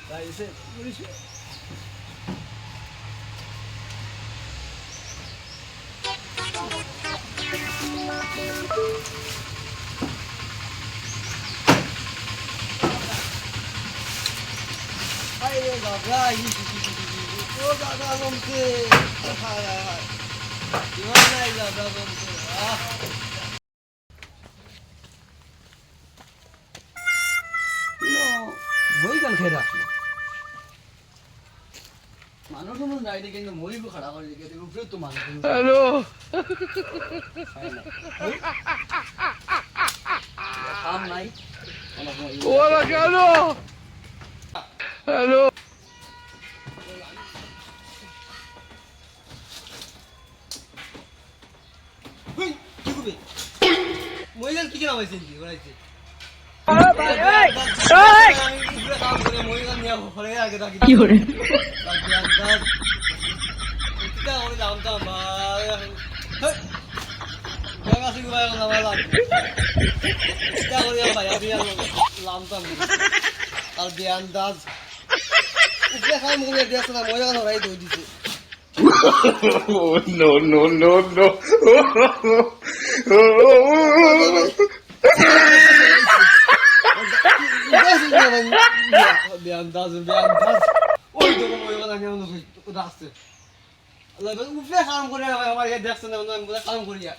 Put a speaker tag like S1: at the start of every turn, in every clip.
S1: তাই এসে পুলিশে আরে বাবা ও দাদা গমছে হায় হায় হায় ইমান নাই দাদা গমছে বই গান খেয়ে রাখলো মানুষ নাই কিন্তু মরিব খাড়া করে দিকে উপরে তো মানুষ হ্যালো কাম নাই ওরা কেন হ্যালো কি করবে মহিলার কি নাম আছে কি বলাইছে কি করে
S2: No, no, no, no.
S1: ওই তো ওই কথা কেমন রাখছে উপরে কাম করে আমার দেখছে না আমি কাম করিয়া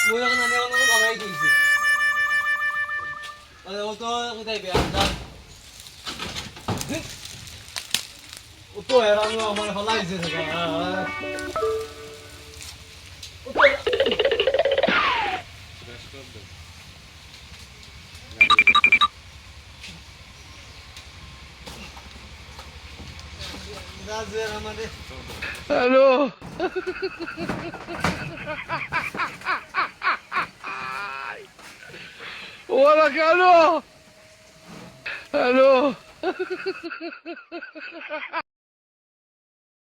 S1: মই এখন আমি অন্য কামাই কইছি ও তো কোথায় বেয়ান্দাজ ও তো হেরান আমার হলাইছে হ্যালো ওরা কেন হ্যালো